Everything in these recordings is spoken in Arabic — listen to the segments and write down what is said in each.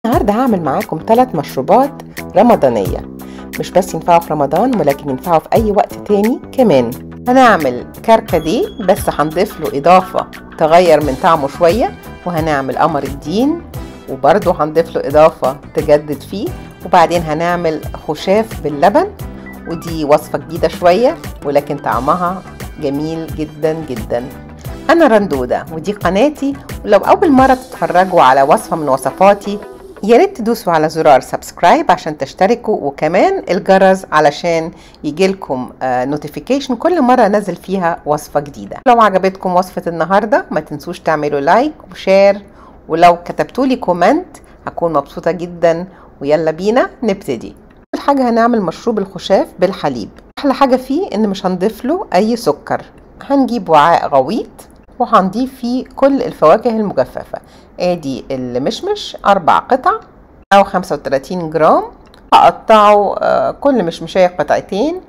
النهارده هعمل معاكم 3 مشروبات رمضانية، مش بس ينفعوا في رمضان ولكن ينفعوا في أي وقت تاني كمان. هنعمل كركديه بس هنضيف له إضافة تغير من طعمه شوية، وهنعمل قمر الدين وبرضه هنضيف له إضافة تجدد فيه، وبعدين هنعمل خشاف باللبن، ودي وصفة جديدة شوية ولكن طعمها جميل جدا جدا. أنا رندودة ودي قناتي، ولو أول مرة تتفرجوا على وصفة من وصفاتي ياريت تدوسوا على زرار سبسكرايب عشان تشتركوا، وكمان الجرس علشان يجيلكم نوتيفيكيشن كل مرة انزل فيها وصفة جديدة. لو عجبتكم وصفة النهاردة ما تنسوش تعملوا لايك وشير، ولو كتبتولي كومنت هكون مبسوطة جدا. ويلا بينا نبتدي. اول حاجة هنعمل مشروب الخشاف بالحليب. احلى حاجة فيه ان مش هنضيف له اي سكر. هنجيب وعاء غويط وهنضيف فيه كل الفواكه المجففة. ادي المشمش 4 قطع او 35 جرام، هقطعه كل مشمشية قطعتين.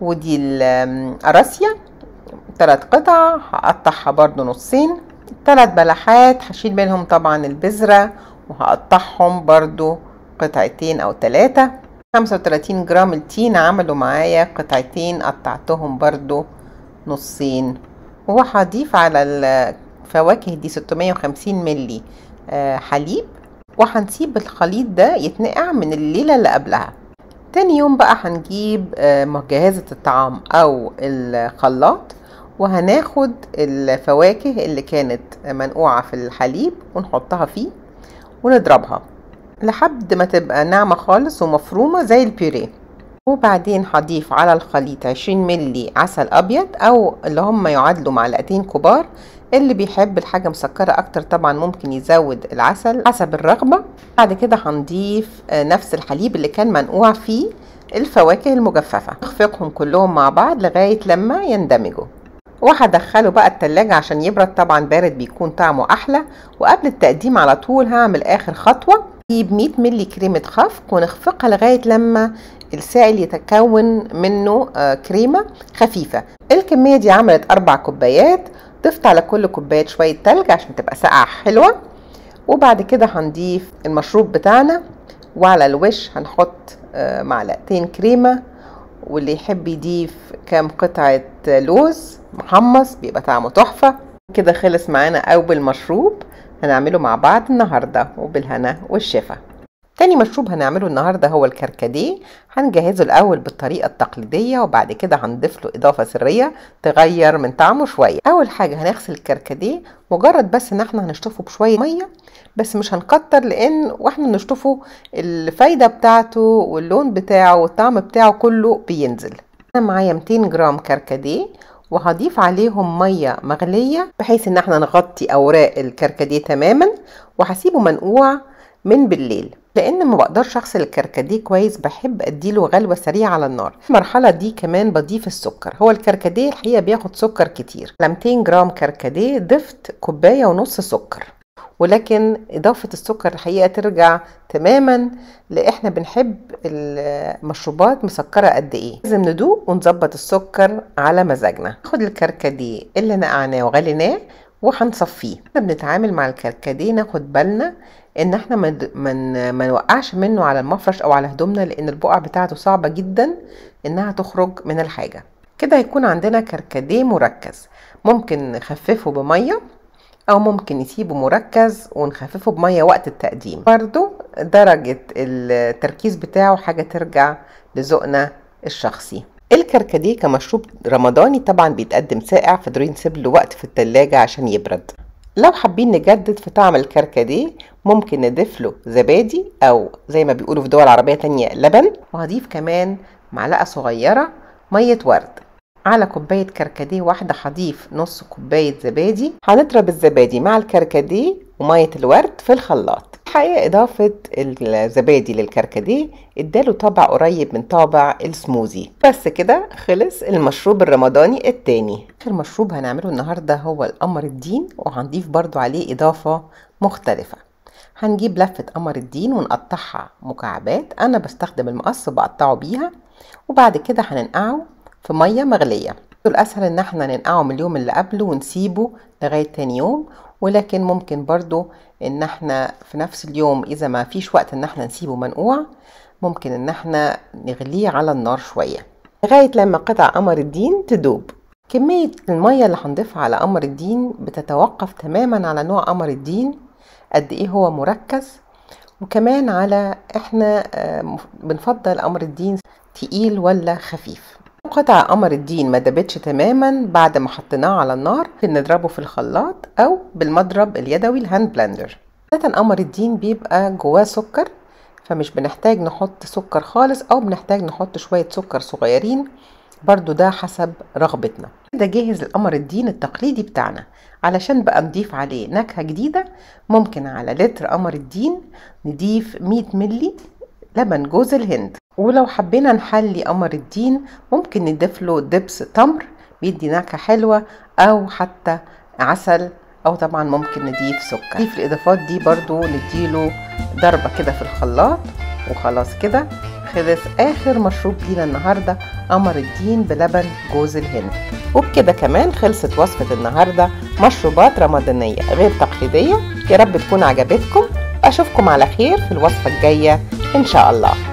ودي القراصية 3 قطع هقطعها برضو نصين. 3 بلحات هشيل منهم طبعا البذرة وهقطعهم برضو قطعتين او 3. 35 جرام التين عملوا معايا قطعتين، قطعتهم برضو نصين. وهضيف على الفواكه دي 650 ملي حليب، وهنسيب الخليط ده يتنقع من الليلة اللي قبلها. تاني يوم بقى هنجيب مجهزة الطعام او الخلاط، وهناخد الفواكه اللي كانت منقوعة في الحليب ونحطها فيه ونضربها لحد ما تبقى ناعمة خالص ومفرومة زي البيوريه. وبعدين هضيف على الخليط 20 ملي عسل ابيض او اللي هم يعادلوا 2 معلقة كبار. اللي بيحب الحاجة مسكرة اكتر طبعا ممكن يزود العسل حسب الرغبة. بعد كده هنضيف نفس الحليب اللي كان منقوع فيه الفواكه المجففة، نخفقهم كلهم مع بعض لغاية لما يندمجوا. وهدخله بقى التلاجة عشان يبرد، طبعا بارد بيكون طعمه احلى. وقبل التقديم على طول هعمل اخر خطوة، نجيب 100 ملي كريمة خفق ونخفقها لغاية لما السائل يتكون منه كريمة خفيفة. الكمية دي عملت 4 كوبايات. ضفت على كل كوباية شوية تلج عشان تبقى ساقعة حلوة. وبعد كده هنضيف المشروب بتاعنا، وعلى الوش هنحط 2 معلقة كريمة، واللي يحب يضيف كام قطعة لوز محمص بيبقى طعمه تحفة. كده خلص معانا أول مشروب هنعمله مع بعض النهاردة، وبالهنا والشفا. تاني مشروب هنعمله النهاردة هو الكركديه. هنجهزه الأول بالطريقة التقليدية، وبعد كده هنضيف له إضافة سرية تغير من طعمه شوية. أول حاجة هنغسل الكركديه، مجرد بس إن احنا هنشطفه بشوية مية، بس مش هنكتر لأن واحنا بنشطفه الفايدة بتاعته واللون بتاعه والطعم بتاعه كله بينزل. أنا معايا 200 جرام كركديه، وهضيف عليهم مية مغلية بحيث إن احنا نغطي أوراق الكركديه تماما، وهسيبه منقوع من بالليل. لان ما بقدرش اغسل الكركديه كويس بحب اديله غلوه سريعه على النار. في المرحله دي كمان بضيف السكر. هو الكركديه الحقيقه بياخد سكر كتير. على 200 جرام كركديه ضفت 1.5 كوباية سكر، ولكن اضافه السكر الحقيقه ترجع تماما لاحنا بنحب المشروبات مسكره قد ايه. لازم ندوق ونظبط السكر على مزاجنا. ناخد الكركديه اللي نقعناه وغليناه وهنصفيه. احنا بنتعامل مع الكركديه ناخد بالنا ان احنا ما نوقعش منه على المفرش او على هدومنا، لان البقع بتاعته صعبة جدا انها تخرج من الحاجة. كده هيكون عندنا كركديه مركز. ممكن نخففه بمية او ممكن نسيبه مركز ونخففه بمية وقت التقديم. برضو درجة التركيز بتاعه حاجة ترجع لذوقنا الشخصي. الكركديه كمشروب رمضاني طبعا بيتقدم ساقع، فضروري نسيب له وقت في التلاجة عشان يبرد. لو حابين نجدد في طعم الكركديه ممكن نضيف له زبادي او زي ما بيقولوا في دول عربية تانية لبن. وهضيف كمان معلقة صغيرة مية ورد. على كوباية كركديه واحدة هضيف نص كوباية زبادي. هنضرب الزبادي مع الكركديه ومية الورد في الخلاط. الحقيقة إضافة الزبادي للكركديه اداله طابع قريب من طابع السموزي. بس كده خلص المشروب الرمضاني التاني. آخر مشروب هنعمله النهاردة هو القمر الدين، وهنضيف برضو عليه إضافة مختلفة. هنجيب لفة قمر الدين ونقطعها مكعبات. أنا بستخدم المقص بقطعه بيها، وبعد كده هننقعه في مية مغلية. الأسهل إن احنا ننقعه من اليوم اللي قبله ونسيبه لغاية تاني يوم. ولكن ممكن برضو ان احنا في نفس اليوم اذا ما فيش وقت ان احنا نسيبه منقوع، ممكن ان احنا نغليه على النار شوية لغاية لما قطع قمر الدين تدوب. كمية المية اللي هنضيفها على قمر الدين بتتوقف تماما على نوع قمر الدين، قد ايه هو مركز، وكمان على احنا بنفضل قمر الدين تقيل ولا خفيف. قطع قمر الدين ما دابتش تماما بعد ما حطيناه على النار، نضربه في الخلاط او بالمضرب اليدوي الهاند بلندر. عادة قمر الدين بيبقى جواه سكر، فمش بنحتاج نحط سكر خالص او بنحتاج نحط شوية سكر صغيرين، برضو ده حسب رغبتنا. ده جاهز القمر الدين التقليدي بتاعنا. علشان بقى نضيف عليه نكهة جديدة، ممكن على لتر قمر الدين نضيف 100 ملي لبن جوز الهند. ولو حبينا نحلي قمر الدين ممكن نضيف له دبس تمر بيدي نكهة حلوة، او حتى عسل، او طبعا ممكن نضيف سكر. نضيف الاضافات دي برضو نديله ضربة كده في الخلاط، وخلاص كده خلص اخر مشروب لينا النهاردة، قمر الدين بلبن جوز الهند. وبكده كمان خلصت وصفة النهاردة، مشروبات رمضانية غير تقليدية. يا رب تكون عجبتكم، اشوفكم على خير في الوصفة الجاية ان شاء الله.